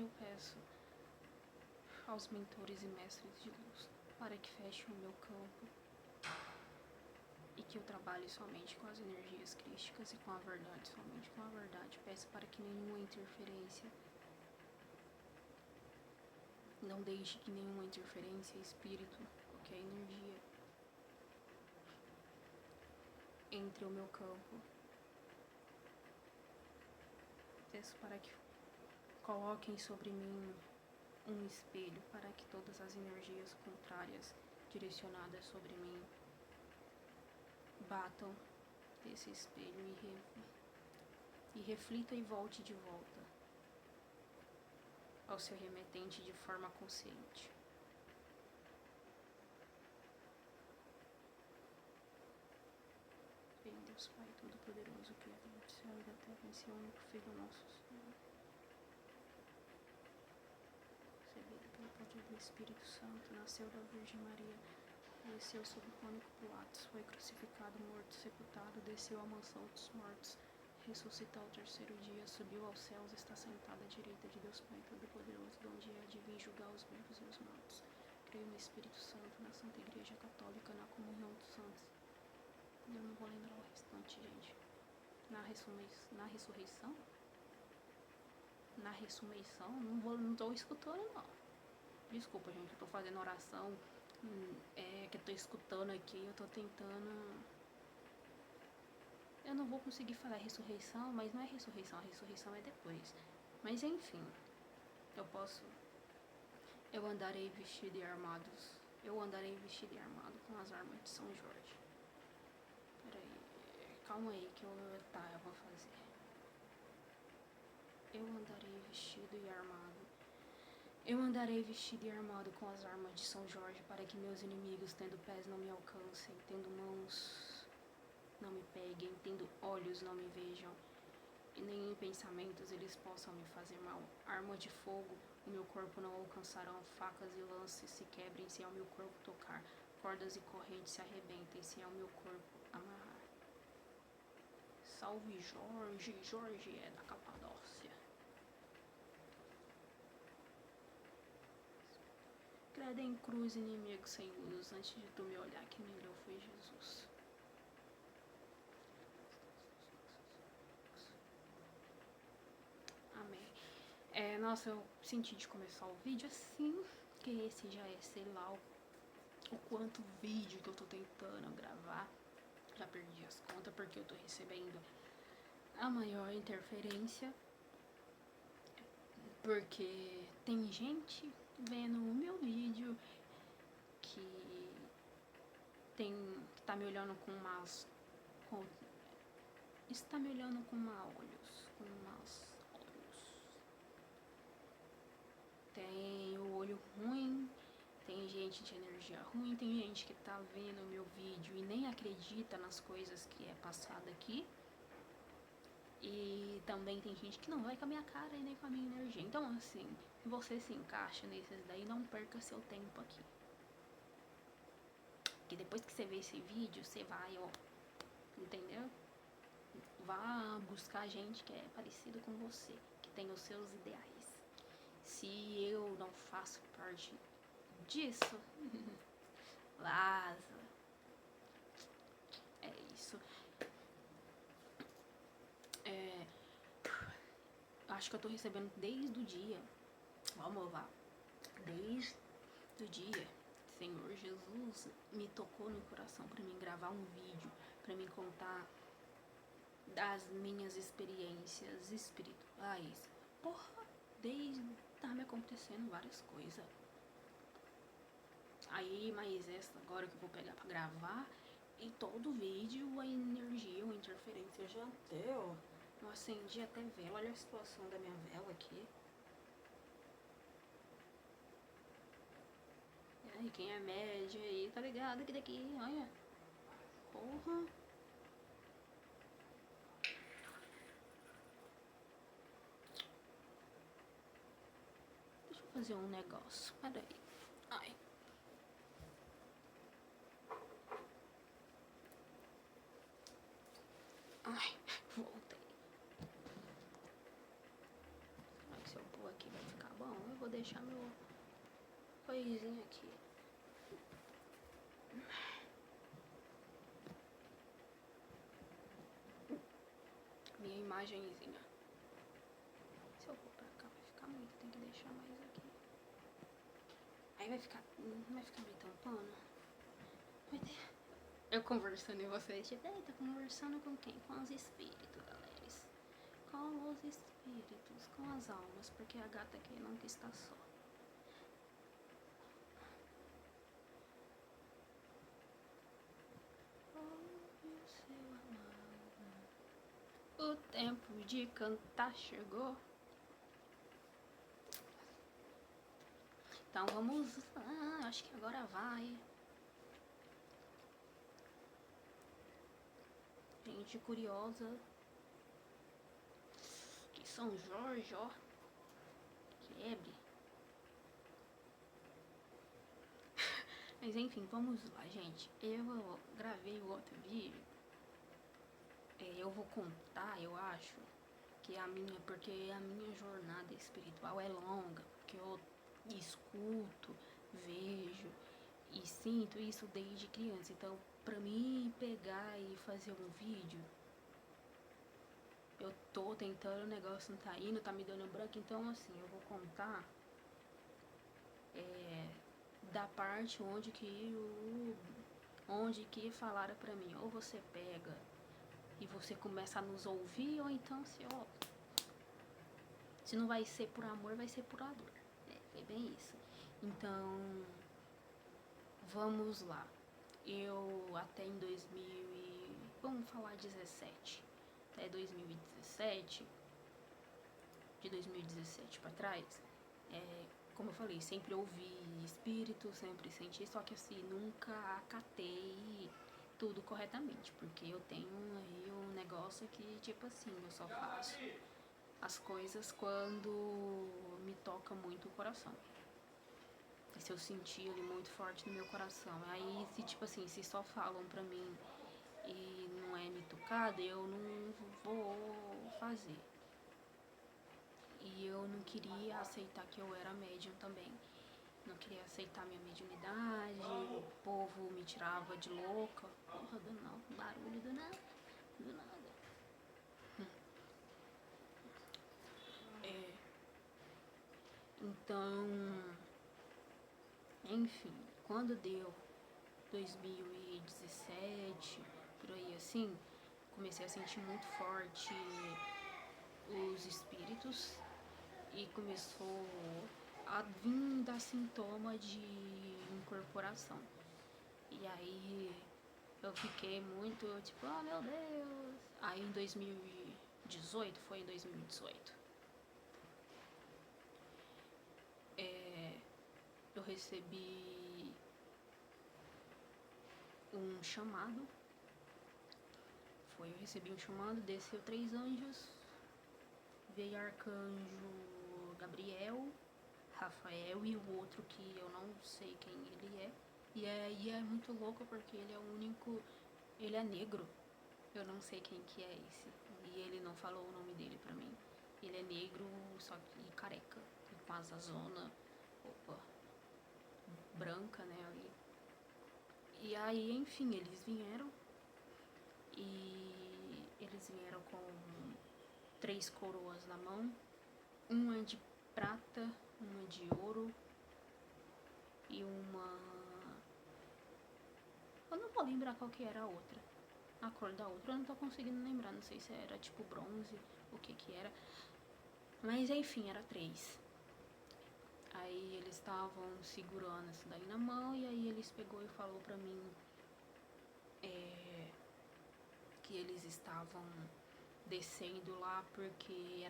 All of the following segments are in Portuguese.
eu peço aos mentores e mestres de luz para que fechem o meu campo e que eu trabalhe somente com as energias crísticas e com a verdade, somente com a verdade. Peço para que nenhuma interferência, não deixe que nenhuma interferência, espírito, qualquer energia entre o meu campo. Peço para que coloquem sobre mim um espelho para que todas as energias contrárias direcionadas sobre mim batam desse espelho e reflita e volte de volta ao seu remetente de forma consciente. Bem, Deus Pai Todo-Poderoso, Criador do céu e da terra, em seu único Filho nosso Senhor, concebido pelo poder do Espírito Santo, nasceu da Virgem Maria, desceu sob Pôncio Pilatos, foi crucificado, morto, sepultado, desceu à mansão dos mortos, ressuscitou ao terceiro dia, subiu aos céus, está sentado à direita de Deus Pai Todo-Poderoso, de onde é de vir julgar os vivos e os mortos. Creio no Espírito Santo, na Santa Igreja Católica, na comunhão dos santos. Eu não vou lembrar o restante, gente. Na ressurreição? Na ressurreição? Não tô escutando, não. Desculpa, gente, eu tô fazendo oração. Que eu tô escutando aqui, eu tô tentando. Eu não vou conseguir falar ressurreição, mas não é ressurreição, a ressurreição é depois. Mas enfim, eu posso. Eu andarei vestido e armados. Eu andarei vestido e armado com as armas de São Jorge. Peraí, calma aí que eu vou fazer. Eu andarei vestido e armado. Eu andarei vestido e armado com as armas de São Jorge, para que meus inimigos, tendo pés, não me alcancem, tendo mãos, não me peguem, tendo olhos, não me vejam, e nem em pensamentos eles possam me fazer mal. Arma de fogo, o meu corpo não alcançarão, facas e lances se quebrem se ao meu corpo tocar, cordas e correntes se arrebentem se ao meu corpo amarrar. Salve Jorge, Jorge é da Capadócia. Crede em cruz, inimigo sem luz, antes de tu me olhar, quem me olhou foi Jesus. Amém. Nossa, eu senti de começar o vídeo assim, que esse já é, sei lá, o quanto vídeo que eu tô tentando gravar. Já perdi as contas porque eu tô recebendo a maior interferência. Porque tem gente vendo o meu vídeo que tá me olhando com umas. Está me olhando com maus olhos. Tem o olho ruim, tem gente de energia ruim, tem gente que tá vendo o meu vídeo e nem acredita nas coisas que é passado aqui. E também tem gente que não vai com a minha cara e nem com a minha energia. Então, assim, se você se encaixa nesses daí, não perca seu tempo aqui. Porque depois que você vê esse vídeo, você vai, ó, entendeu? Vá buscar gente que é parecido com você, que tem os seus ideais. Se eu não faço parte disso, vaza. É isso. Acho que eu tô recebendo desde o dia. Vamos lá. Desde o dia, Senhor Jesus me tocou no coração para mim gravar um vídeo, para mim contar das minhas experiências espirituais. Porra, desde tá me acontecendo várias coisas. Aí, mas essa agora que eu vou pegar pra gravar, e todo vídeo a energia, uma interferência já deu. Eu acendi até vela, olha a situação da minha vela aqui. E aí, quem é média aí, tá ligado que daqui, olha. Porra. Deixa eu fazer um negócio, peraí. Ai. Ai, voltei. Será que se eu pôr aqui vai ficar bom? deixar meu coisinha aqui. Minha imagenzinha. Se eu for pra cá vai ficar muito, tem que deixar mais aqui. Aí vai ficar, não vai ficar me tampando. Vai ter... Eu conversando e vocês, tipo, tá conversando com quem? Com os espíritos, galera. Com os espíritos, com as almas, porque a gata aqui nunca está só. O tempo de cantar chegou. Então vamos lá, acho que agora vai. Gente curiosa. Que São Jorge, ó. Quebre. Mas enfim, vamos lá, gente. Eu gravei o outro vídeo. Eu vou contar, eu acho, que porque a minha jornada espiritual é longa, porque eu escuto, vejo e sinto isso desde criança. Então, pra mim pegar e fazer um vídeo, eu tô tentando, o negócio não tá indo, tá me dando branco. Então, assim, eu vou contar da parte onde que falaram pra mim, ou você pega e você começa a nos ouvir, ou então se não vai ser por amor, vai ser por dor. É bem isso. Então, vamos lá. Eu até em vamos falar 17. Até 2017, de 2017 pra trás, como eu falei, sempre ouvi espírito, sempre senti, só que assim, nunca acatei tudo corretamente, porque eu tenho aí um negócio que, tipo assim, eu só faço as coisas quando me toca muito o coração. E se eu sentir ele muito forte no meu coração. Aí, se tipo assim, se só falam pra mim e não é me tocado, eu não vou fazer. E eu não queria aceitar que eu era médium também. Não queria aceitar minha mediunidade, o povo me tirava de louca. Porra, barulho do nada. Então, enfim, quando deu 2017, por aí assim, comecei a sentir muito forte os espíritos e começou a vir dar sintoma de incorporação. E aí eu fiquei muito tipo, oh meu Deus. Aí em 2018, foi em 2018, eu recebi um chamado. Eu recebi um chamado, desceu 3 anjos, veio arcanjo Gabriel, Rafael e o outro que eu não sei quem ele é. E é muito louco porque ele é o único, ele é negro, eu não sei quem que é esse. E ele não falou o nome dele pra mim. Ele é negro, só que careca, e com as zona, branca, né, ali. E aí, enfim, eles vieram com 3 coroas na mão, uma de prata, uma de ouro e uma... Eu não vou lembrar qual que era a outra, a cor da outra, eu não tô conseguindo lembrar, não sei se era tipo bronze, o que que era, mas enfim, era 3. Aí eles estavam segurando isso daí na mão, e aí eles pegou e falou pra mim que eles estavam descendo lá porque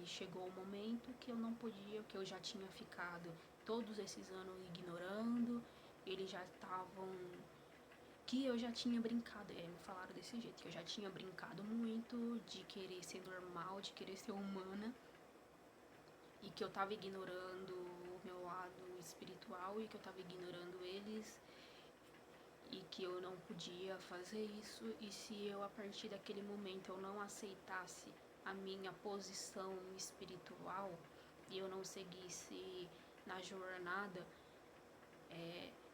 chegou o momento que eu não podia, que eu já tinha ficado todos esses anos ignorando, eles já estavam, que eu já tinha brincado, me falaram desse jeito, que eu já tinha brincado muito de querer ser normal, de querer ser humana, e que eu tava ignorando o meu lado espiritual e que eu tava ignorando eles, e que eu não podia fazer isso, e se eu a partir daquele momento eu não aceitasse a minha posição espiritual, e eu não seguisse na jornada,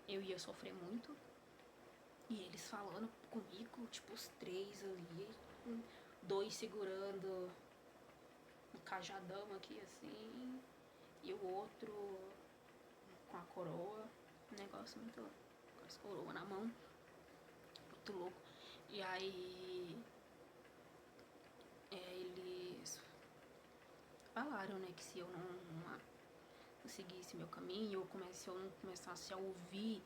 eu ia sofrer muito. E eles falando comigo, tipo, os três ali, 2 segurando um cajadão aqui assim, e o outro com a coroa, um negócio muito louco, com as coroas na mão, muito louco. E aí eles falaram, né, que se eu não seguisse meu caminho, se eu não começasse a ouvir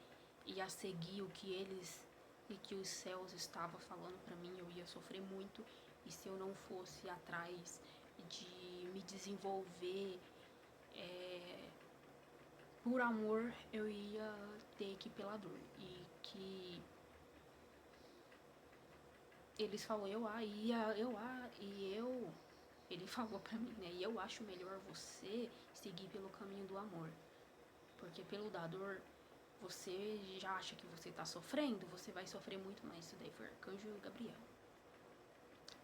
e a seguir o que eles e que os céus estavam falando para mim, eu ia sofrer muito. E se eu não fosse atrás de me desenvolver por amor, eu ia ter que ir pela dor. E que eles falaram, ele falou pra mim, né, e eu acho melhor você seguir pelo caminho do amor, porque pelo da dor, você já acha que você tá sofrendo, você vai sofrer muito mais. Isso daí foi Arcanjo Gabriel.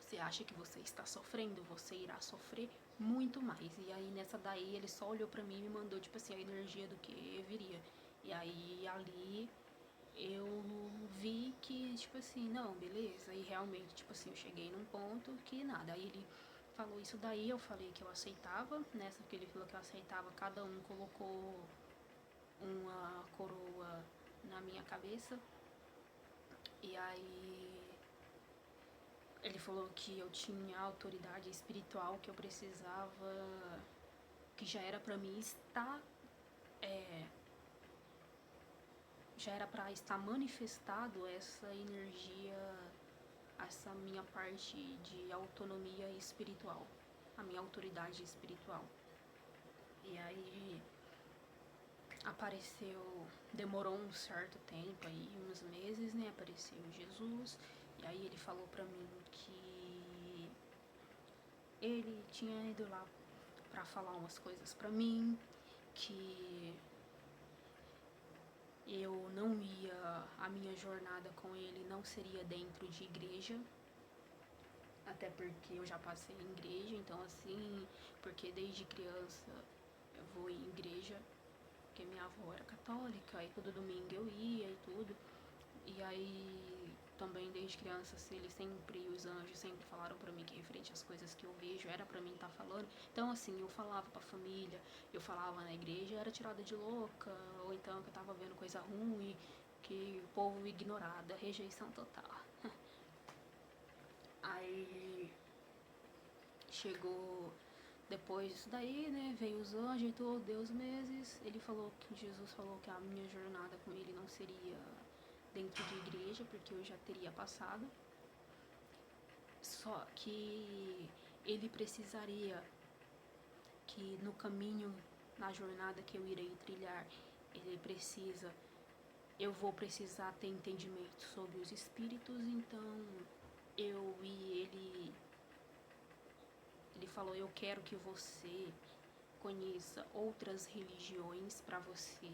Você acha que você está sofrendo, você irá sofrer muito mais. E aí nessa daí ele só olhou pra mim e me mandou, tipo assim, a energia do que viria. E aí ali eu vi que, tipo assim, não, beleza. E realmente, tipo assim, eu cheguei num ponto que nada. Aí ele falou isso daí, eu falei que eu aceitava. Nessa que ele falou que eu aceitava, cada um colocou uma coroa na minha cabeça. E aí ele falou que eu tinha autoridade espiritual, que eu precisava, que já era pra mim estar, já era pra estar manifestado essa energia, essa minha parte de autonomia espiritual, a minha autoridade espiritual. E aí apareceu, demorou um certo tempo aí, uns meses, né, apareceu Jesus, e aí ele falou pra mim que ele tinha ido lá pra falar umas coisas pra mim, que eu não ia, a minha jornada com ele não seria dentro de igreja, até porque eu já passei em igreja, então assim, porque desde criança eu vou em igreja, porque minha avó era católica, e todo domingo eu ia e tudo. E aí, também desde criança, assim, eles sempre, os anjos sempre falaram pra mim que referente às coisas que eu vejo, era pra mim estar falando. Então, assim, eu falava pra família, eu falava na igreja, era tirada de louca, ou então que eu tava vendo coisa ruim, que o povo ignorada, rejeição total. Aí, chegou depois disso daí, né, veio os anjos e tudo, deu os meses, ele falou que Jesus falou que a minha jornada com ele não seria dentro de igreja, porque eu já teria passado, só que ele precisaria que no caminho, na jornada que eu irei trilhar, eu vou precisar ter entendimento sobre os espíritos, então ele falou, eu quero que você conheça outras religiões para você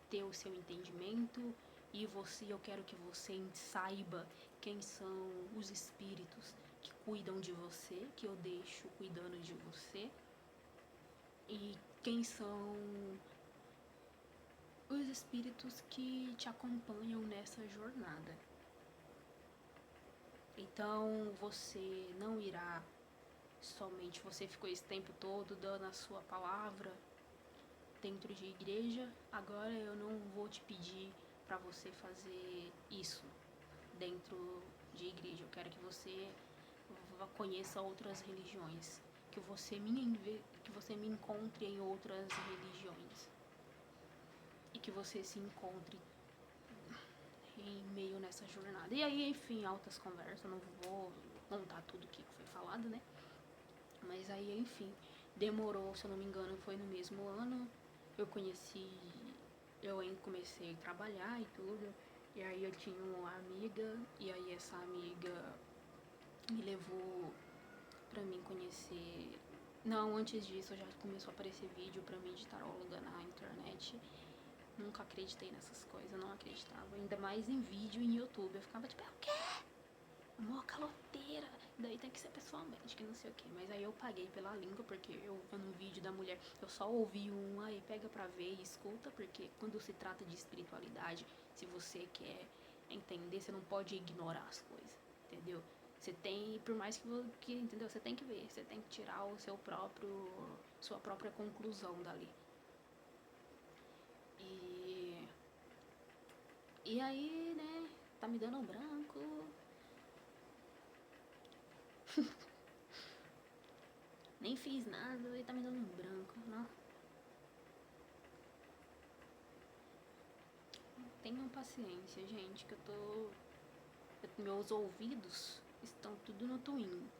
ter o seu entendimento, e eu quero que você saiba quem são os espíritos que cuidam de você, que eu deixo cuidando de você, e quem são os espíritos que te acompanham nessa jornada. Então você não irá somente, você ficou esse tempo todo dando a sua palavra dentro de igreja, agora eu não vou te pedir para você fazer isso dentro de igreja. Eu quero que você conheça outras religiões, que você me encontre em outras religiões e que você se encontre em meio nessa jornada. E aí, enfim, altas conversas, não vou contar tudo que foi falado, né? Mas aí, enfim, demorou, se eu não me engano, foi no mesmo ano. Eu comecei a trabalhar e tudo. E aí eu tinha uma amiga, e aí essa amiga me levou pra mim conhecer. Não, antes disso já começou a aparecer vídeo pra mim de taróloga na internet. Nunca acreditei nessas coisas, não acreditava. Ainda mais em vídeo em YouTube. Eu ficava tipo, é o quê? Mó caloteira. daí tem que ser pessoalmente, que não sei o que. Mas aí eu paguei pela língua, porque eu no vídeo da mulher, eu só ouvi aí pega pra ver e escuta, porque quando se trata de espiritualidade, se você quer entender, você não pode ignorar as coisas, entendeu? Você tem, por mais que entendeu? Você tem que ver, você tem que tirar o sua própria conclusão dali. E aí, né, tá me dando um branco. Nem fiz nada e tá me dando um branco, não. Tenham paciência, gente, que meus ouvidos estão tudo no twin.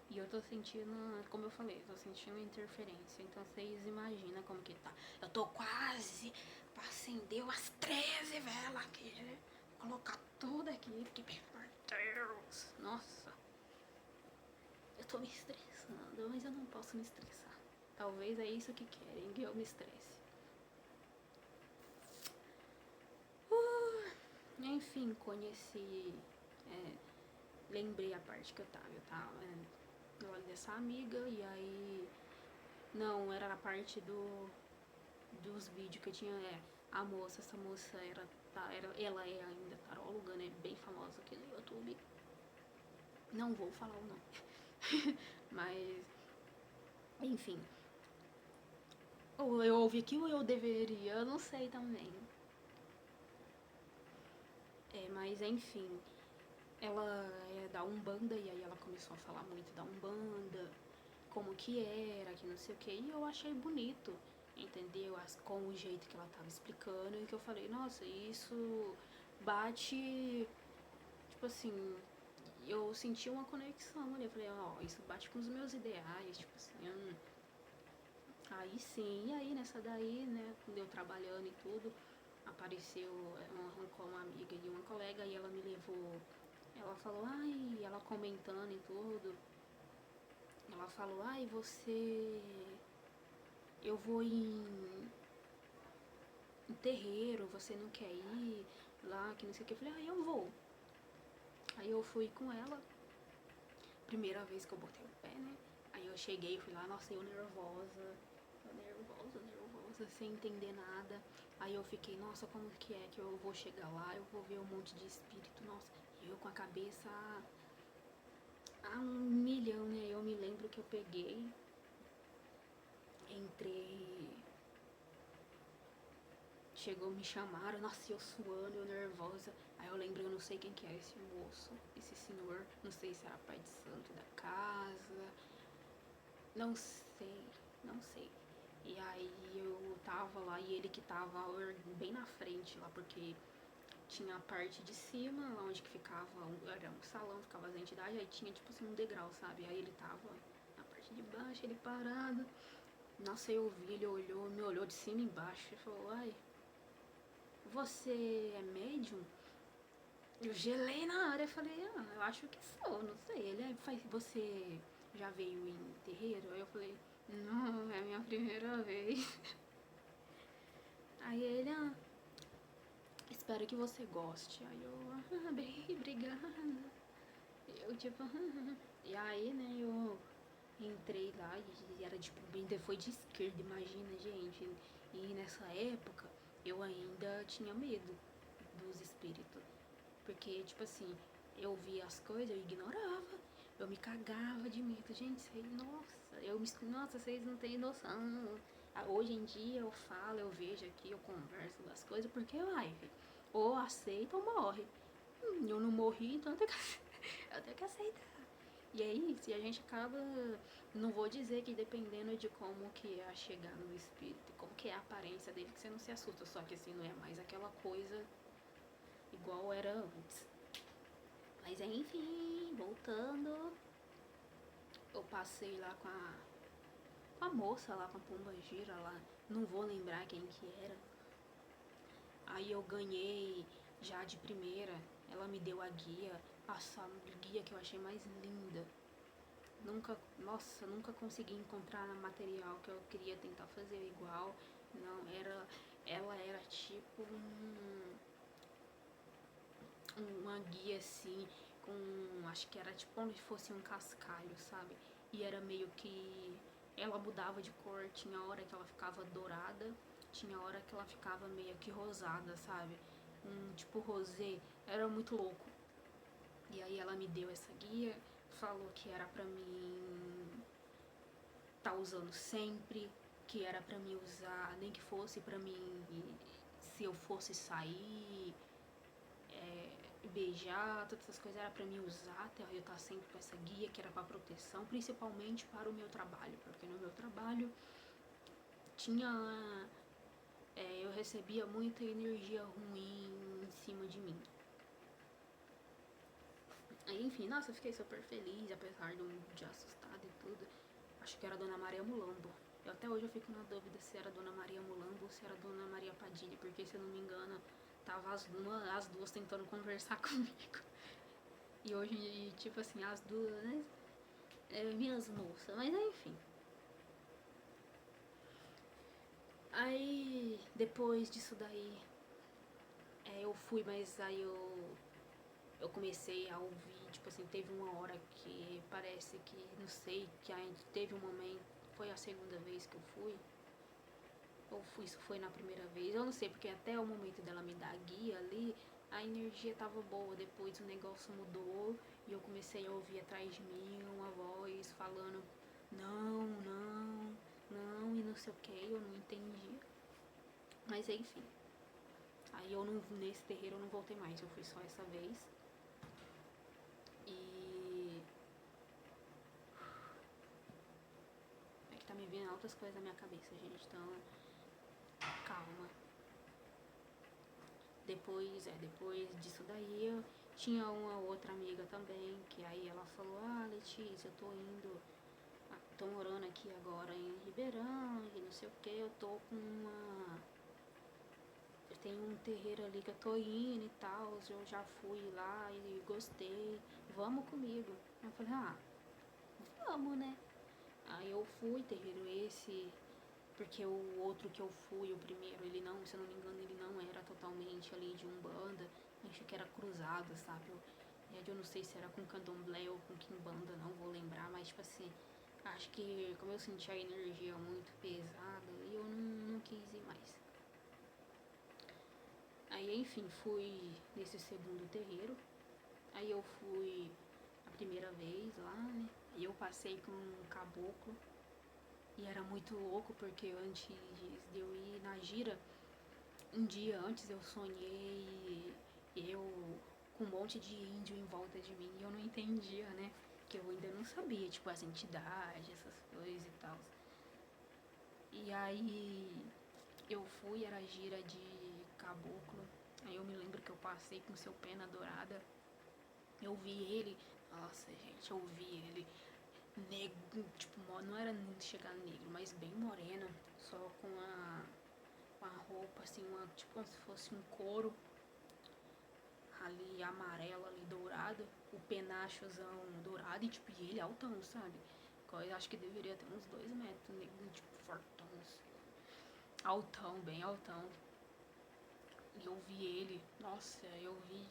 E eu tô sentindo, como eu falei, tô sentindo interferência. Então vocês imaginam como que tá. Eu tô quase pra acender umas 13 velas aqui, né? Colocar tudo aqui, porque, meu Deus, nossa. Eu tô me estressando, mas eu não posso me estressar. Talvez é isso que querem, que eu me estresse. Enfim, conheci. Lembrei a parte que eu tava do lado dessa amiga, e aí. Não, era a parte dos vídeos que eu tinha. A moça, essa moça ela é ainda taróloga, né? Bem famosa aqui no YouTube. Não vou falar o nome. Mas. Enfim. Ou eu ouvi aqui ou eu deveria, eu não sei também. Mas enfim. Ela é da Umbanda, e aí ela começou a falar muito da Umbanda, como que era, que não sei o que, e eu achei bonito, entendeu? Com o jeito que ela tava explicando, e que eu falei, nossa, isso bate, tipo assim, eu senti uma conexão ali, eu falei, ó, isso bate com os meus ideais, tipo assim, aí sim, e aí nessa daí, né, eu trabalhando e tudo, apareceu uma amiga e uma colega, e ela me levou. Ela falou, ela comentando e tudo. Ela falou, você. Eu vou em terreiro, você não quer ir lá, que não sei o que. Eu falei, eu vou. Aí eu fui com ela. Primeira vez que eu botei o pé, né? Aí eu cheguei, fui lá, nossa, eu nervosa, sem entender nada. Aí eu fiquei, nossa, como que é que eu vou chegar lá? Eu vou ver um monte de espírito, nossa. E eu com a cabeça a 1 milhão, né? Eu me lembro que eu peguei, entrei, chegou, me chamaram, nossa, eu suando, eu nervosa. Aí eu lembro, eu não sei quem que era esse moço, esse senhor, não sei se era pai de santo da casa, não sei, não sei. E aí eu tava lá, e ele que tava bem na frente lá, porque tinha a parte de cima, lá onde que ficava, era um salão, ficava as entidades, aí tinha tipo assim um degrau, sabe? Aí ele tava na parte de baixo, ele parado. Nossa, eu vi, ele olhou, me olhou de cima e embaixo e falou, você é médium? Eu gelei na hora, eu falei, eu acho que sou, não sei. Ele você já veio em terreiro? Aí eu falei, não, é a minha primeira vez. Aí ele, espero que você goste. Aí eu, bem, obrigada. Eu tipo, e aí, né, eu entrei lá e era tipo, foi de esquerda, imagina, gente. E nessa época eu ainda tinha medo dos espíritos. Porque, tipo assim, eu via as coisas, eu ignorava. Eu me cagava de medo. Gente, nossa, vocês não têm noção. Hoje em dia eu falo, eu vejo aqui, eu converso das coisas, porque ou aceita ou morre. Eu não morri, então eu tenho que aceitar. E aí, se a gente acaba, não vou dizer que dependendo de como que é a chegar no espírito, como que é a aparência dele, que você não se assusta, só que assim, não é mais aquela coisa igual era antes. Mas enfim, voltando, eu passei lá com a moça lá, com a pombagira lá, não vou lembrar quem que era. Aí eu ganhei já de primeira, ela me deu a guia, a guia que eu achei mais linda. Nunca consegui encontrar material que eu queria tentar fazer igual. Não, ela era tipo uma guia assim, com, acho que era tipo como se fosse um cascalho, sabe? E era meio que, ela mudava de cor, tinha hora que ela ficava dourada, tinha hora que ela ficava meio que rosada, sabe? Um tipo rosé, era muito louco. E aí ela me deu essa guia, falou que era pra mim tá usando sempre, que era pra mim usar, nem que fosse pra mim, se eu fosse sair, beijar, todas essas coisas era pra mim usar, até eu estar sempre com essa guia, que era pra proteção, principalmente para o meu trabalho, porque no meu trabalho tinha, eu recebia muita energia ruim em cima de mim. Aí, enfim, nossa, eu fiquei super feliz, apesar de assustada e tudo. Acho que era a Dona Maria Mulambo. Até hoje eu fico na dúvida se era a Dona Maria Mulambo ou se era a Dona Maria Padilha, porque se eu não me engano, tava as duas tentando conversar comigo. E hoje, tipo assim, as duas, né? Minhas moças, mas enfim. Aí, depois disso daí, eu fui, mas aí eu comecei a ouvir, tipo assim, teve uma hora que parece que, não sei, que aí teve um momento, foi a segunda vez que eu fui, ou isso foi na primeira vez, eu não sei, porque até o momento dela me dar a guia ali, a energia tava boa, depois o negócio mudou e eu comecei a ouvir atrás de mim uma voz falando não, não, não e não sei o que, eu não entendi. Mas enfim, aí eu não, nesse terreiro eu não voltei mais, eu fui só essa vez. E é que tá me vindo altas coisas na minha cabeça, gente, então calma. Depois disso daí eu tinha uma outra amiga também, que aí ela falou, Letícia, eu tô morando aqui agora em Ribeirão e não sei o que, eu tô com uma. Eu tenho um terreiro ali que eu tô indo e tal, eu já fui lá e gostei, vamos comigo. Eu falei, vamos, né? Aí eu fui, terreiro esse, porque o outro que eu fui, o primeiro, ele não, se eu não me engano, ele não era totalmente ali de Umbanda, acho que era cruzado, sabe? Eu não sei se era com candomblé ou com quimbanda, não vou lembrar, mas tipo assim, acho que como eu senti a energia muito pesada, eu não quis ir mais. Aí enfim, fui nesse segundo terreiro, aí eu fui a primeira vez lá, né? E eu passei com um caboclo. E era muito louco porque antes de eu ir na gira, um dia antes eu sonhei eu com um monte de índio em volta de mim e eu não entendia, né? Que eu ainda não sabia, tipo, as entidades, essas coisas e tal. E aí eu fui, era gira de caboclo. Aí eu me lembro que eu passei com seu pena dourada. Eu vi ele, nossa gente, eu vi ele negro, tipo, não era chegar negro, mas bem moreno, só com a roupa assim, tipo como se fosse um couro ali amarelo, ali dourado, o penachozão dourado e tipo, e ele altão, sabe? Eu acho que deveria ter uns 2 metros, negro, tipo, fortão, assim. Altão, bem altão. E eu vi ele, nossa, eu vi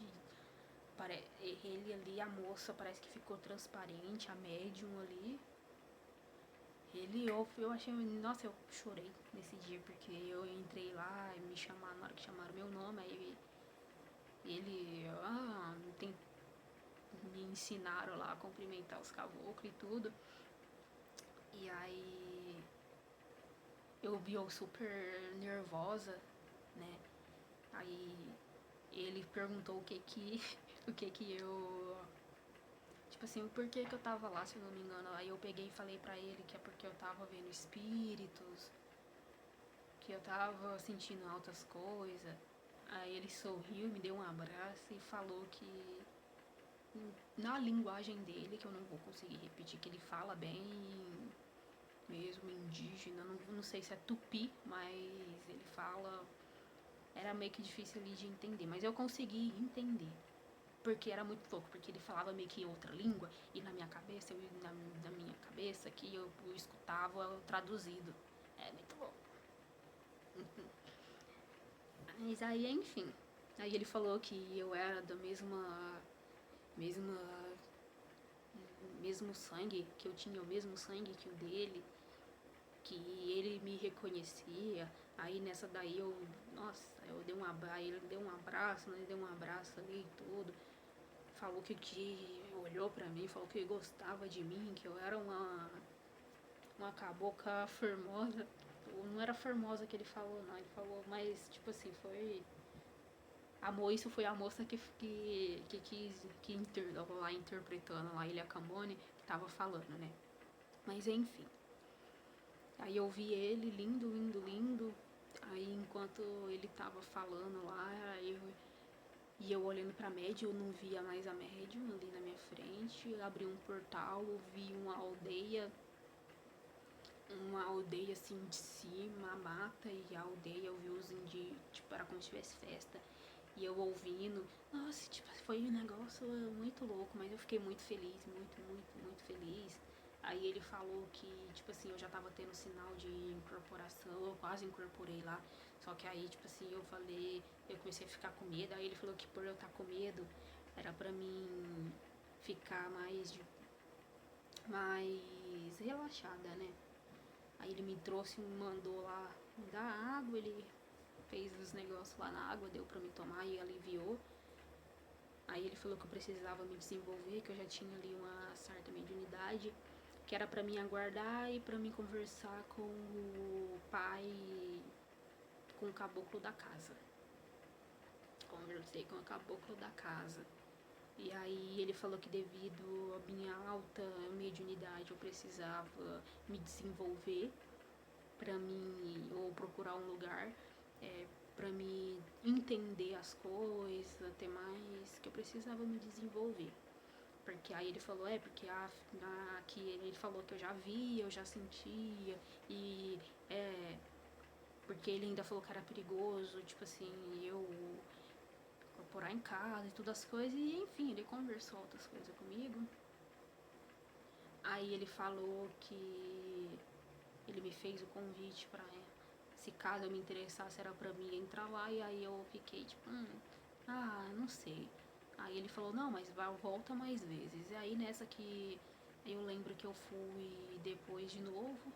ele ali, a moça parece que ficou transparente, a médium ali. Eu achei, nossa, eu chorei nesse dia, porque eu entrei lá e me chamaram, na hora que chamaram meu nome, aí tem, me ensinaram lá a cumprimentar os caboclos e tudo. E aí eu vi eu super nervosa, né? Aí ele perguntou o que que eu, tipo assim, o porquê que eu tava lá, se eu não me engano. Aí eu peguei e falei pra ele que é porque eu tava vendo espíritos, que eu tava sentindo altas coisas. Aí ele sorriu, me deu um abraço e falou que na linguagem dele, que eu não vou conseguir repetir, que ele fala bem mesmo indígena, não sei se é tupi, mas ele fala, era meio que difícil ali de entender, mas eu consegui entender. Porque era muito louco, porque ele falava meio que outra língua, e na minha cabeça, na minha cabeça, que eu escutava traduzido. É muito louco. Mas aí, enfim. Aí ele falou que eu era da mesma mesmo sangue, que eu tinha o mesmo sangue que o dele, que ele me reconhecia. Aí nessa daí nossa, eu dei ele deu um abraço, né? Ele deu um abraço ali e tudo. Falou que olhou pra mim, falou que gostava de mim, que eu era uma cabocla formosa. Não era formosa que ele falou, não. Ele falou, mas tipo assim, foi. Isso foi a moça que quis, lá interpretando lá, Ilha Cambone, que tava falando, né? Mas enfim. Aí eu vi ele lindo, lindo, lindo. Aí enquanto ele tava falando lá, e eu olhando pra média, eu não via mais a média ali na minha frente. Eu abri um portal, eu vi uma aldeia assim de cima, a mata, e a aldeia eu vi os indígenas, tipo, era como se tivesse festa. E eu ouvindo, nossa, tipo, foi um negócio muito louco, mas eu fiquei muito feliz, muito, muito, muito feliz. Aí ele falou que, tipo assim, eu já tava tendo sinal de incorporação, eu quase incorporei lá. Só que aí, tipo assim, eu comecei a ficar com medo. Aí ele falou que por eu estar com medo, era pra mim ficar mais relaxada, né? Aí ele me trouxe, me mandou lá me dar água, ele fez os negócios lá na água, deu pra me tomar e aliviou. Aí ele falou que eu precisava me desenvolver, que eu já tinha ali uma certa mediunidade, que era pra mim aguardar e pra mim conversar com o pai, com o caboclo da casa. Conversei com o caboclo da casa. E aí ele falou que devido à minha alta mediunidade eu precisava me desenvolver pra mim, ou procurar um lugar pra me entender as coisas, até mais, que eu precisava me desenvolver. Porque aí ele falou, porque aqui ele falou que eu já via, eu já sentia, e porque ele ainda falou que era perigoso, tipo assim, eu incorporar em casa e todas as coisas, e enfim, ele conversou outras coisas comigo. Aí ele falou que ele me fez o convite pra, se caso eu me interessasse, era pra mim entrar lá, e aí eu fiquei tipo, não sei. Aí ele falou, não, mas volta mais vezes. E aí nessa que eu lembro que eu fui depois de novo.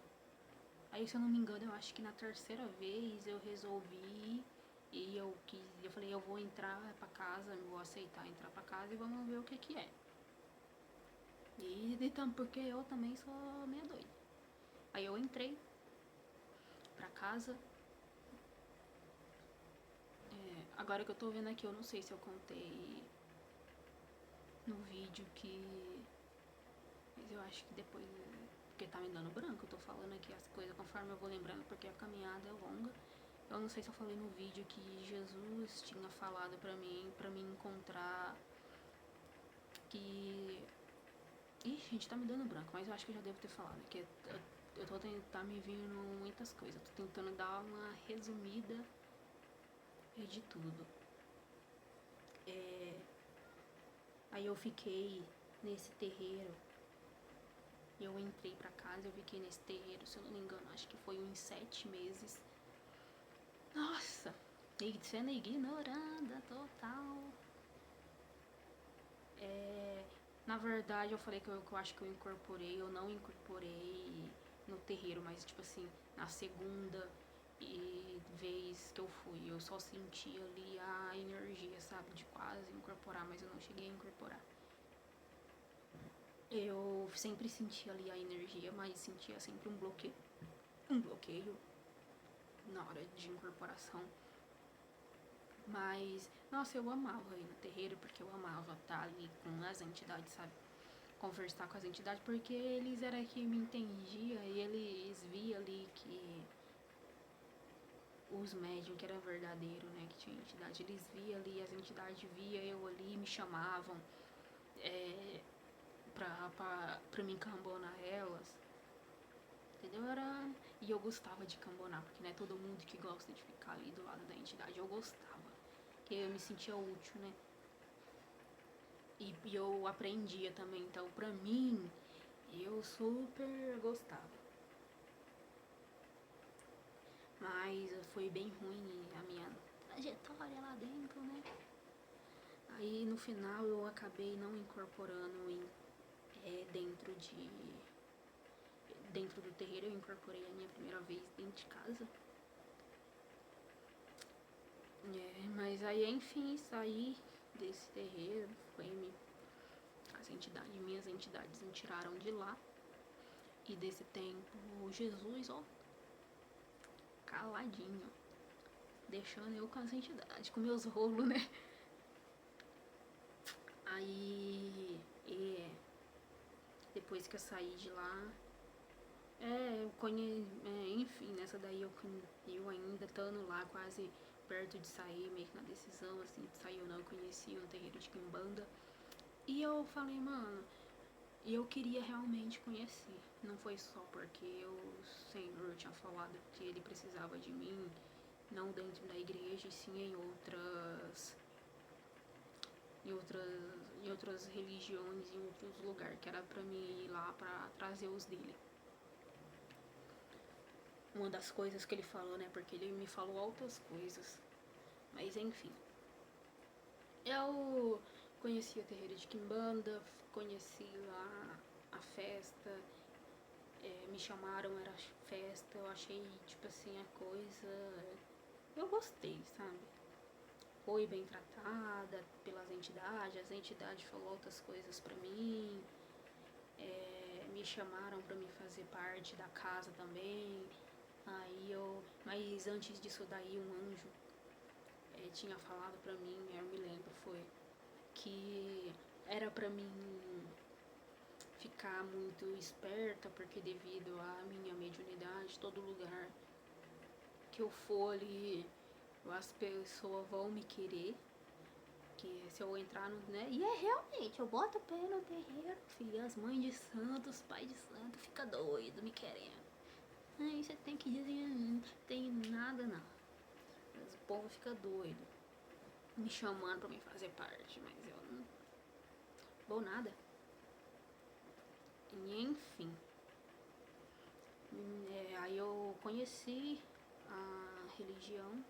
Aí se eu não me engano, eu acho que na terceira vez eu resolvi e eu falei, eu vou entrar pra casa, eu vou aceitar entrar pra casa e vamos ver o que é. E então, porque eu também sou meia doida. Aí eu entrei pra casa. Agora que eu tô vendo aqui, eu não sei se eu contei no vídeo mas eu acho que depois. Porque tá me dando branco, eu tô falando aqui as coisas conforme eu vou lembrando, porque a caminhada é longa. Eu não sei se eu falei no vídeo que Jesus tinha falado pra mim encontrar. Que. Ixi, gente, tá me dando branco, mas eu acho que eu já devo ter falado. Que eu tô tentando, tá me vindo muitas coisas. Eu tô tentando dar uma resumida de tudo. Aí eu fiquei nesse terreiro. Eu entrei pra casa, eu fiquei nesse terreiro, se eu não me engano, acho que foi uns 7 meses. Nossa, sendo ignorada total. Na verdade, eu falei que eu acho que eu incorporei, eu não incorporei no terreiro, mas tipo assim, na segunda vez que eu fui, eu só senti ali a energia, sabe, de quase incorporar, mas eu não cheguei a incorporar. Eu sempre sentia ali a energia, mas sentia sempre um bloqueio na hora de incorporação. Mas, nossa, eu amava ir no terreiro, porque eu amava estar ali com as entidades, sabe? Conversar com as entidades, porque eles eram que me entendiam e eles viam ali que os médiums, que era verdadeiro, né, que tinha entidade, eles viam ali, as entidades viam eu ali, me chamavam pra me cambonar elas, entendeu? E eu gostava de cambonar, porque não é todo mundo que gosta de ficar ali do lado da entidade, eu gostava, porque eu me sentia útil, né? E eu aprendia também, então pra mim, eu super gostava. Mas foi bem ruim a minha. trajetória lá dentro, né? Aí no final eu acabei não incorporando dentro do terreiro. Eu incorporei a minha primeira vez dentro de casa. Mas aí enfim, saí desse terreiro, minhas entidades me tiraram de lá. E desse tempo, Jesus, ó, caladinho, deixando eu com as entidades, com meus rolos, né? Aí, depois que eu saí de lá, enfim, nessa daí eu ainda estando lá, quase perto de sair, meio que na decisão, assim, de sair ou não, eu conheci um terreiro de Quimbanda. E eu falei, mano, eu queria realmente conhecer. Não foi só porque o Senhor tinha falado que ele precisava de mim, não dentro da igreja, e sim em outras religiões, em outros lugares, que era pra mim ir lá pra trazer os dele. Uma das coisas que ele falou, né, porque ele me falou outras coisas, mas enfim. Eu conheci a terreira de Quimbanda, conheci lá a festa, me chamaram, era festa, eu achei, tipo assim, a coisa... Eu gostei, sabe? Foi bem tratada pelas entidades, as entidades falaram outras coisas pra mim, me chamaram pra me fazer parte da casa também. Mas antes disso daí, um anjo tinha falado pra mim, eu me lembro, foi que era pra mim ficar muito esperta, porque devido à minha mediunidade, todo lugar que eu for ali, as pessoas vão me querer, que se eu entrar no, né, e realmente, eu boto o pé no terreiro, filho, as mães de santo, os pais de santo, fica doido me querendo. Aí você tem que dizer, não tem nada não, mas o povo fica doido, me chamando pra me fazer parte, mas eu não vou nada. E enfim, aí eu conheci a religião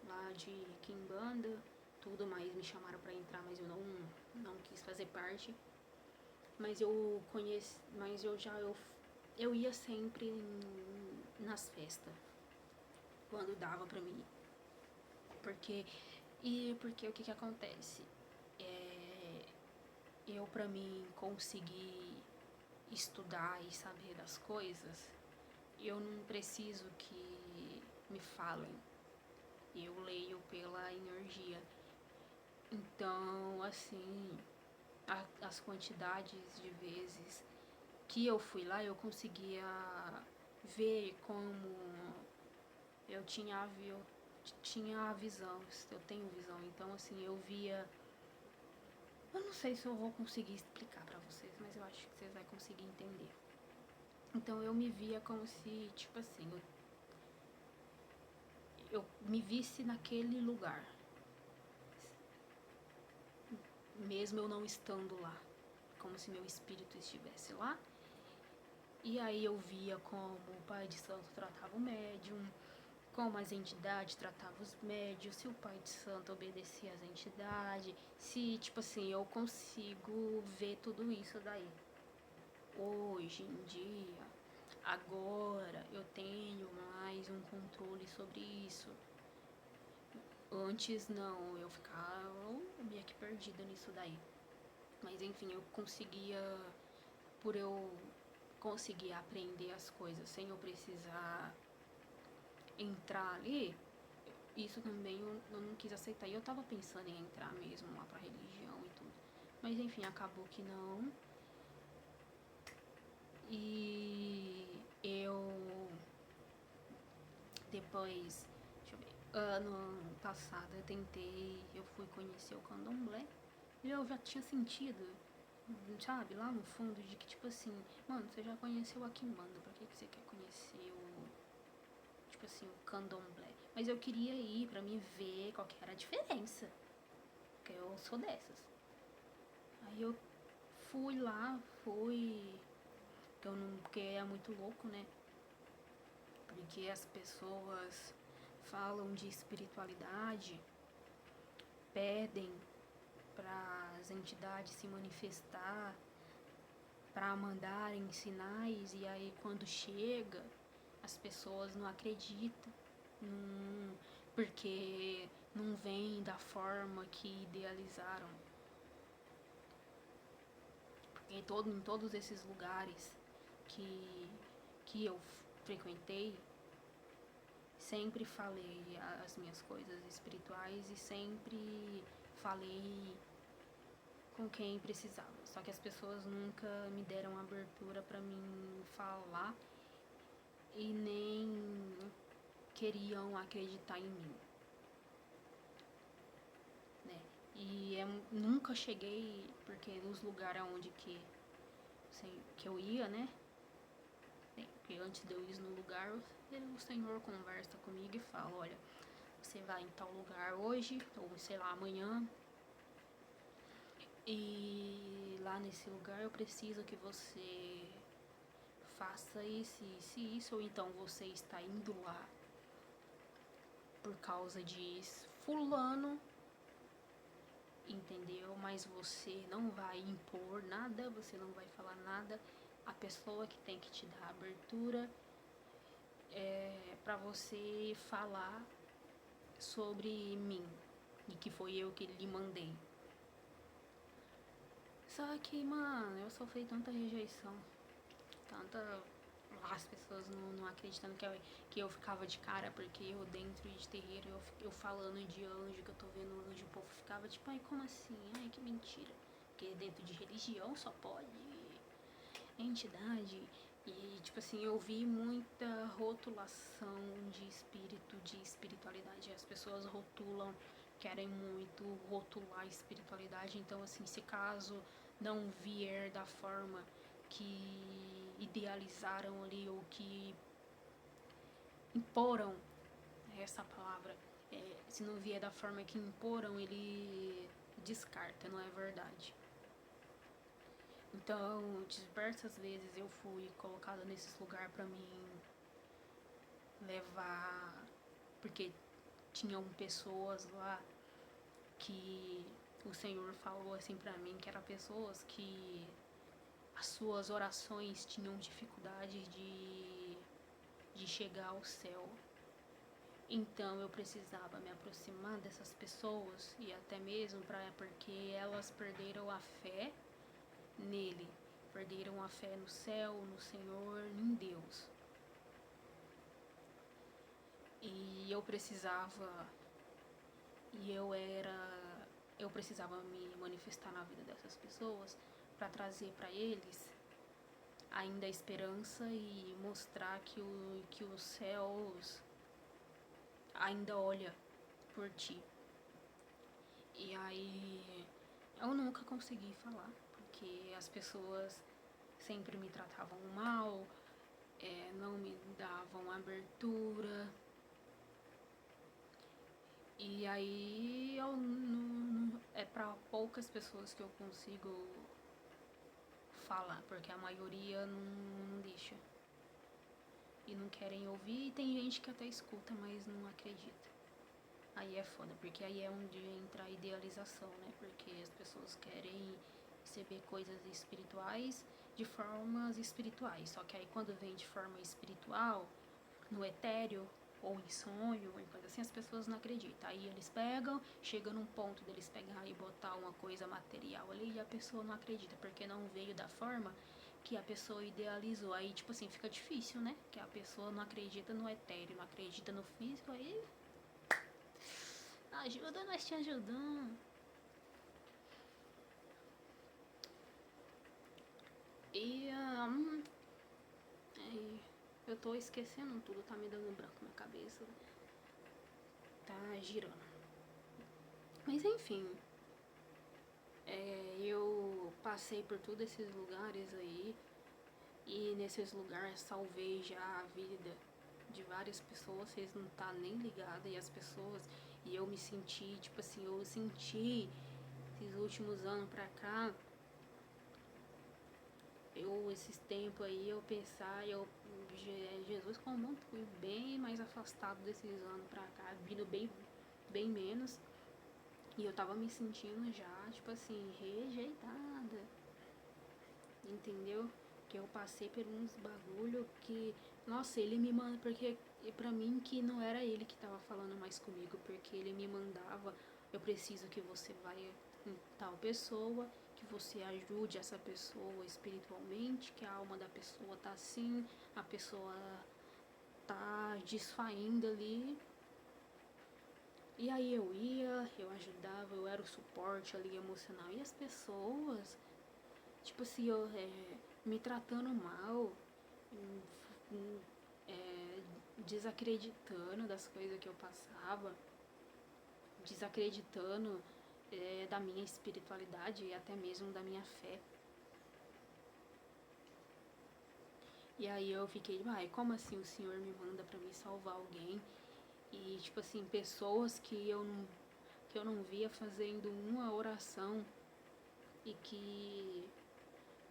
lá de Quimbanda, tudo, mas me chamaram pra entrar, mas eu não quis fazer parte. Mas eu conheci, mas eu ia sempre nas festas, quando dava pra mim. Porque o que acontece? Eu, pra mim conseguir estudar e saber das coisas, eu não preciso que me falem. Eu leio pela energia. Então, assim, as quantidades de vezes que eu fui lá, eu conseguia ver como eu tinha a visão, eu tenho visão. Então, assim, eu via... Eu não sei se eu vou conseguir explicar pra vocês, mas eu acho que vocês vão conseguir entender. Então, eu me via como se, tipo assim, eu me visse naquele lugar, mesmo eu não estando lá, como se meu espírito estivesse lá. E aí eu via como o pai de santo tratava o médium, como as entidades tratavam os médios, se o pai de santo obedecia às entidades, se, tipo assim, eu consigo ver tudo isso daí. Hoje em dia, agora, eu tenho mais um controle sobre isso. Antes não, eu ficava meio que perdida nisso daí. Mas enfim, por eu conseguir aprender as coisas sem eu precisar entrar ali, isso também eu não quis aceitar. E eu tava pensando em entrar mesmo lá pra religião e tudo. Mas enfim, acabou que não. E eu depois, deixa eu ver, ano passado eu fui conhecer o candomblé. E eu já tinha sentido, sabe, lá no fundo, de que tipo assim, mano, você já conheceu a Quimbanda, por que você quer conhecer tipo assim, o candomblé? Mas eu queria ir pra me ver qual que era a diferença, porque eu sou dessas. Aí eu fui lá, porque é muito louco, né? Porque as pessoas falam de espiritualidade pedem para as entidades se manifestar, para mandarem sinais, e aí quando chega, as pessoas não acreditam, porque não vem da forma que idealizaram. Em todos esses lugares que eu frequentei, sempre falei as minhas coisas espirituais e sempre falei com quem precisava. Só que as pessoas nunca me deram abertura para mim falar e nem queriam acreditar em mim, né? E nunca cheguei, porque nos lugares onde que eu ia, né? Porque antes de eu ir no lugar, o Senhor conversa comigo e fala: olha, você vai em tal lugar hoje, ou sei lá, amanhã, e lá nesse lugar eu preciso que você faça isso, isso e isso, ou então você está indo lá por causa de fulano, entendeu? Mas você não vai impor nada, você não vai falar nada. A pessoa que tem que te dar a abertura é para você falar sobre mim, e que foi eu que lhe mandei. Só que, mano, eu sofri tanta rejeição, tanta... as pessoas não acreditando que eu ficava de cara, porque eu dentro de terreiro, eu falando de anjo, que eu tô vendo anjo, o povo ficava tipo, ai, como assim? Ai, que mentira. Porque dentro de religião só pode entidade. E, tipo assim, eu vi muita rotulação de espírito, de espiritualidade. As pessoas rotulam, querem muito rotular a espiritualidade. Então, assim, se caso não vier da forma que idealizaram ali, ou que imporam, essa palavra, se não vier da forma que imporam, ele descarta, não é verdade. Então, diversas vezes eu fui colocada nesses lugares pra mim levar, porque tinham pessoas lá que o Senhor falou assim pra mim, que eram pessoas que as suas orações tinham dificuldade de chegar ao céu. Então eu precisava me aproximar dessas pessoas, e até mesmo porque elas perderam a fé nele, perderam a fé no céu, no Senhor, em Deus. E eu precisava, eu precisava me manifestar na vida dessas pessoas para trazer para eles ainda a esperança e mostrar que os céus ainda olha por ti. E aí eu nunca consegui falar, porque as pessoas sempre me tratavam mal, não me davam abertura. E aí é para poucas pessoas que eu consigo falar, porque a maioria não deixa. E não querem ouvir, e tem gente que até escuta, mas não acredita. Aí é foda, porque aí é onde entra a idealização, né? Porque as pessoas querem receber coisas espirituais de formas espirituais. Só que aí quando vem de forma espiritual, no etéreo, ou em sonho, ou em coisa assim, as pessoas não acreditam. Aí eles pegam, chega num ponto deles pegar e botar uma coisa material ali, e a pessoa não acredita, porque não veio da forma que a pessoa idealizou. Aí, tipo assim, fica difícil, né? Que a pessoa não acredita no etéreo, não acredita no físico, aí... ajuda, nós te ajudamos. E... eu tô esquecendo tudo, tá me dando branco na cabeça. Tá girando. Mas enfim, eu passei por todos esses lugares aí, e nesses lugares salvei já a vida de várias pessoas, vocês não tá nem ligada, e as pessoas, e eu me senti, tipo assim, eu senti esses últimos anos pra cá, eu esses tempos aí, eu pensar, Jesus como fui bem mais afastado desses anos pra cá, vindo bem menos. E eu tava me sentindo já, tipo assim, rejeitada. Entendeu? Que eu passei por uns bagulho que, nossa, ele me manda, porque pra mim que não era ele que tava falando mais comigo, porque ele me mandava, eu preciso que você vá em tal pessoa, que você ajude essa pessoa espiritualmente, que a alma da pessoa tá assim, a pessoa tá desfaindo ali. E aí eu ia, eu ajudava, eu era o suporte ali emocional. E as pessoas, tipo assim, me tratando mal, é, desacreditando das coisas que eu passava, desacreditando da minha espiritualidade e até mesmo da minha fé. E aí eu fiquei, como assim o Senhor me manda pra me salvar alguém? E tipo assim, pessoas que eu não via fazendo uma oração e que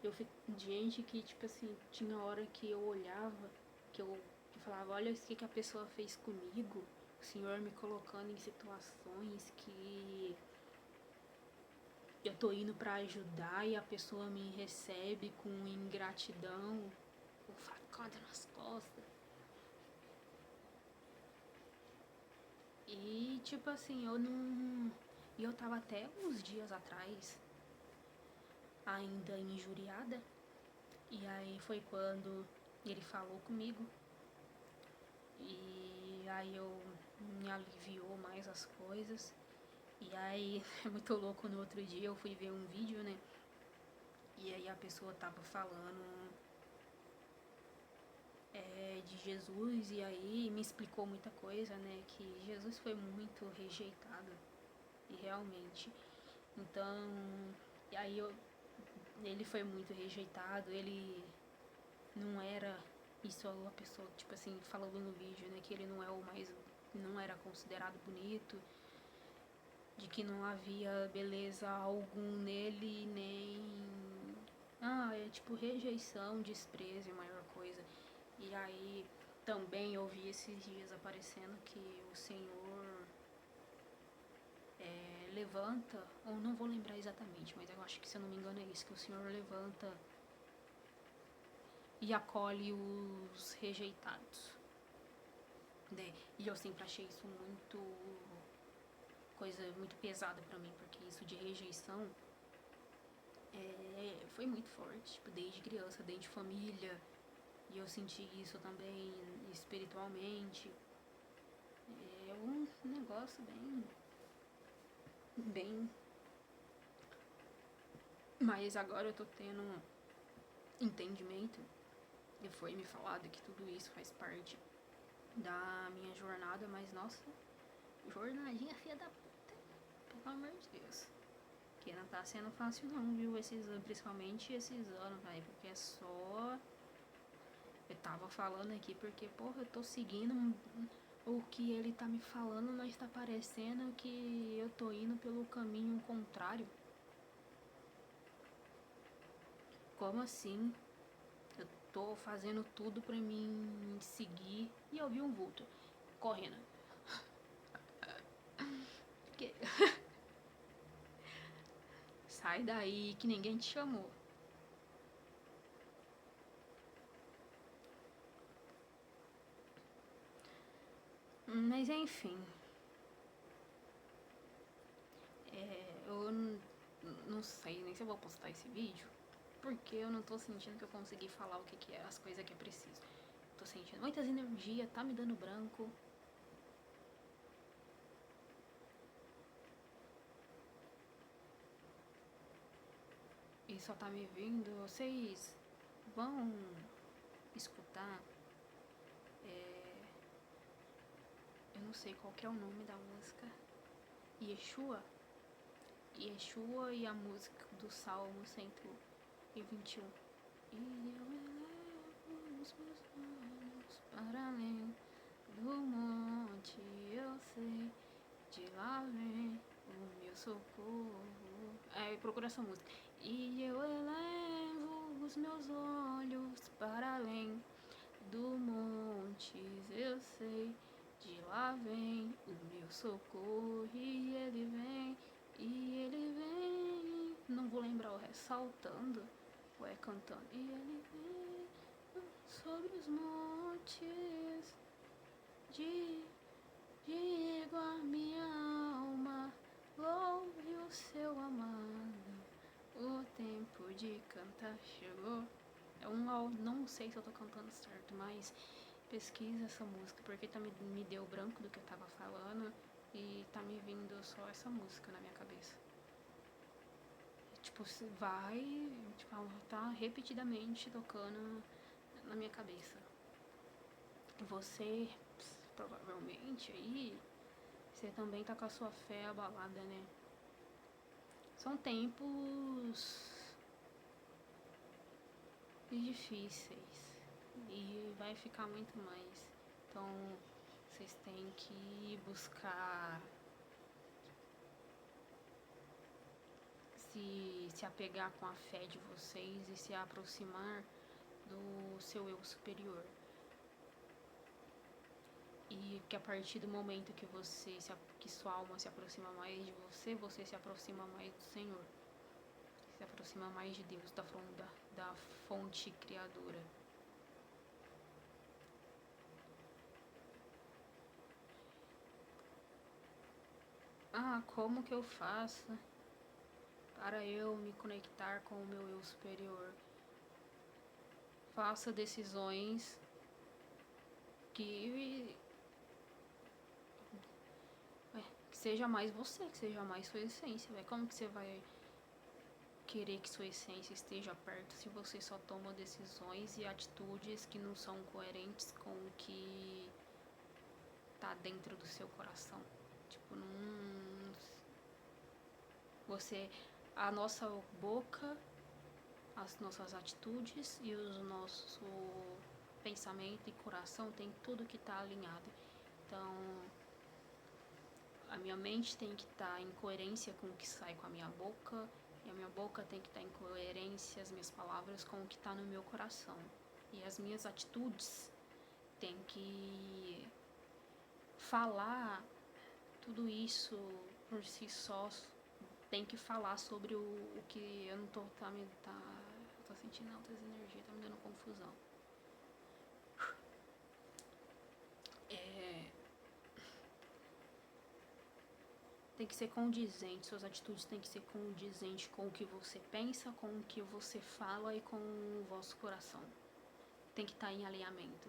eu fico gente que, tipo assim, tinha hora que eu olhava, que falava, olha o que a pessoa fez comigo, o Senhor me colocando em situações que eu tô indo pra ajudar e a pessoa me recebe com ingratidão, com facada nas costas. E tipo assim, eu não. E eu tava até uns dias atrás ainda injuriada. E aí foi quando ele falou comigo. E aí eu me aliviou mais as coisas. E aí é muito louco, no outro dia eu fui ver um vídeo, né? E aí a pessoa tava falando de Jesus e aí me explicou muita coisa, né? Que Jesus foi muito rejeitado. E realmente. Então, e aí ele foi muito rejeitado, ele não era isso a pessoa, tipo assim, falando no vídeo, né, que ele não é o mais, não era considerado bonito, de que não havia beleza algum nele, nem é tipo rejeição, desprezo, a maior coisa. E aí também eu vi esses dias aparecendo que o Senhor levanta, ou não vou lembrar exatamente, mas eu acho que, se eu não me engano, é isso, que o Senhor levanta e acolhe os rejeitados, né? E eu sempre achei isso muito coisa muito pesada pra mim, porque isso de rejeição foi muito forte, tipo, desde criança, desde família, e eu senti isso também espiritualmente. É um negócio bem. Mas agora eu tô tendo um entendimento, e foi me falado que tudo isso faz parte da minha jornada, mas nossa, jornadinha filha da puta, pelo amor de Deus. Que não tá sendo fácil não, viu? Principalmente esses anos, velho, porque é só. Eu tava falando aqui porque, porra, eu tô seguindo o que ele tá me falando, mas tá parecendo que eu tô indo pelo caminho contrário. Como assim? Eu tô fazendo tudo pra mim seguir e eu vi um vulto correndo. Que... Sai daí que ninguém te chamou. Mas enfim. Eu não sei nem se eu vou postar esse vídeo, porque eu não tô sentindo que eu consegui falar o que é as coisas que é preciso. Tô sentindo muitas energias, tá me dando branco. E só tá me vindo. Vocês vão escutar. Eu não sei qual que é o nome da música. Yeshua. Yeshua e a música do Salmo 121. E eu elevo os meus olhos para além do monte, eu sei, de lá vem o meu socorro. Procura essa música. E eu elevo os meus olhos sei, de lá vem o meu socorro, e ele vem. Não vou lembrar o resto, saltando, ou é cantando. E ele vem sobre os montes, digo a minha alma, louve o seu amado, o tempo de cantar chegou. Não sei se eu tô cantando certo, mas pesquisa essa música, porque me deu branco do que eu tava falando e tá me vindo só essa música na minha cabeça. Tipo, ela tá repetidamente tocando na minha cabeça. Você, provavelmente aí, você também tá com a sua fé abalada, né? São tempos difíceis e vai ficar muito mais. Então, vocês têm que buscar se apegar com a fé de vocês e se aproximar do seu eu superior. E que a partir do momento que sua alma se aproxima mais de você, você se aproxima mais do Senhor. Se aproxima mais de Deus, da fonte criadora. Como que eu faço para eu me conectar com o meu eu superior? Faça decisões que seja mais você, que seja mais sua essência. Como que você vai querer que sua essência esteja perto se você só toma decisões e atitudes que não são coerentes com o que tá dentro do seu coração? Tipo, a nossa boca, as nossas atitudes e o nosso pensamento e coração tem tudo que tá alinhado. Então, a minha mente tem que estar em coerência com o que sai com a minha boca, e a minha boca tem que estar em coerência, as minhas palavras, com o que está no meu coração. E as minhas atitudes têm que falar tudo isso por si só, tem que falar sobre o que eu não tô sentindo altas energias, tá me dando confusão. Tem que ser condizente, suas atitudes têm que ser condizentes com o que você pensa, com o que você fala e com o vosso coração. Tem que estar em alinhamento.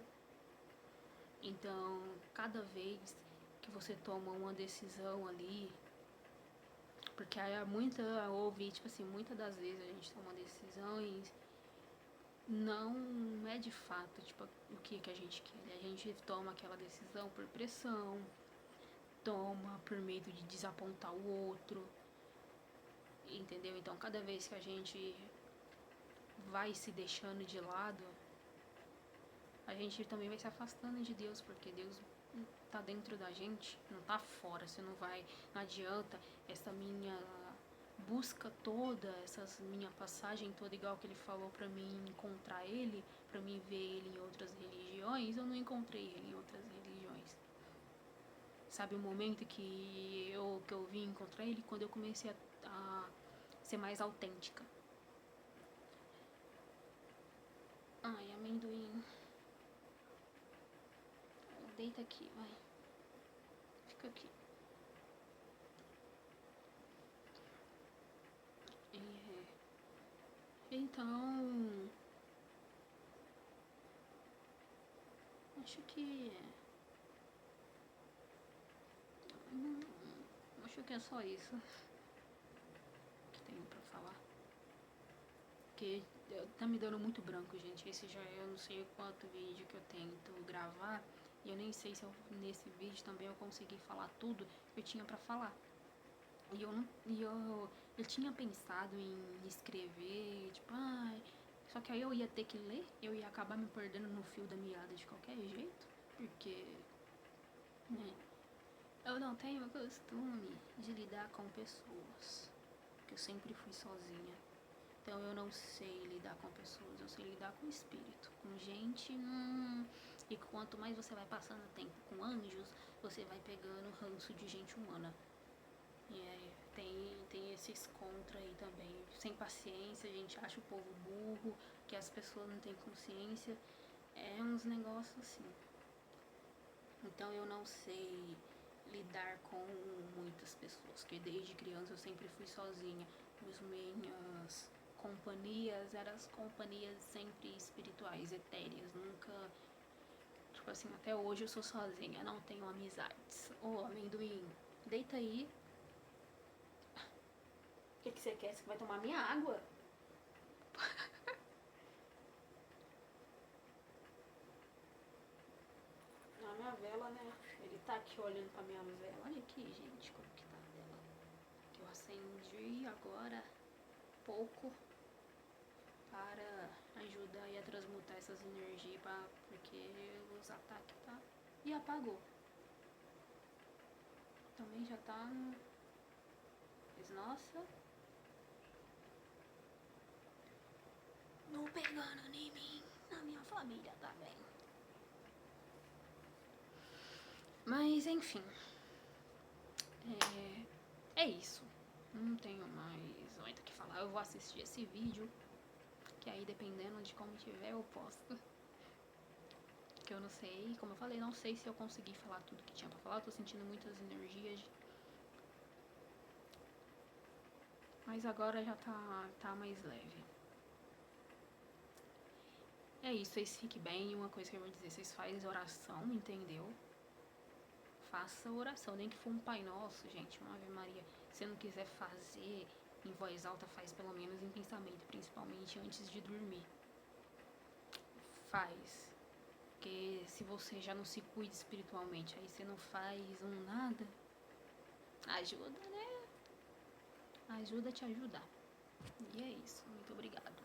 Então, cada vez que você toma uma decisão ali, porque eu ouvi, tipo assim, muitas das vezes a gente toma decisões, não é de fato, tipo, o que a gente quer. A gente toma aquela decisão por pressão, toma por medo de desapontar o outro, entendeu? Então, cada vez que a gente vai se deixando de lado, a gente também vai se afastando de Deus, porque Deus tá dentro da gente, não tá fora. Não adianta essa minha busca toda, minha passagem toda, igual que ele falou pra mim encontrar ele, pra mim ver ele em outras religiões, eu não encontrei ele em outras religiões. Sabe o momento que eu vim encontrar ele? Quando eu comecei a ser mais autêntica. Ai, amendoim. Deita aqui, vai. Fica aqui. Então, acho que é só isso que tenho pra falar. Porque tá me dando muito branco, gente. Eu não sei quanto vídeo que eu tento gravar. E eu nem sei se nesse vídeo também eu consegui falar tudo que eu tinha pra falar. Eu tinha pensado em escrever, tipo, só que aí eu ia ter que ler, eu ia acabar me perdendo no fio da meada de qualquer jeito, porque, né, eu não tenho o costume de lidar com pessoas, porque eu sempre fui sozinha. Então eu não sei lidar com pessoas, eu sei lidar com espírito. Com gente, E quanto mais você vai passando tempo com anjos, você vai pegando ranço de gente humana. E aí, tem esses contra aí também. Sem paciência, a gente acha o povo burro, que as pessoas não têm consciência. É uns negócios assim. Então eu não sei lidar com muitas pessoas, que desde criança eu sempre fui sozinha. As minhas companhias eram as companhias sempre espirituais, etéreas, nunca, tipo assim, até hoje eu sou sozinha, não tenho amizades. Ô, amendoim, deita aí. O que você quer? Você vai tomar minha água? A minha vela, né? Ele tá aqui olhando pra minha vela. Olha aqui, gente, como que tá a vela. Que eu acendi agora pouco para ajudar a transmutar essas energias, porque os ataques tá... E apagou. Também já tá... Mas, nossa... Não pegando em mim. A minha família tá bem. Mas, enfim. É isso. Não tenho mais muito o que falar. Eu vou assistir esse vídeo, que aí dependendo de como tiver eu posto. Que eu não sei, como eu falei, não sei se eu consegui falar tudo que tinha pra falar. Eu tô sentindo muitas energias. Mas agora já tá mais leve. É isso, vocês fiquem bem. Uma coisa que eu vou dizer, vocês fazem oração, entendeu? Faça oração, nem que for um Pai Nosso, gente, uma Ave Maria. Se não quiser fazer em voz alta, faz pelo menos em pensamento, principalmente antes de dormir. Faz. Porque se você já não se cuida espiritualmente, aí você não faz um nada, ajuda, né? Ajuda a te ajudar. E é isso. Muito obrigada.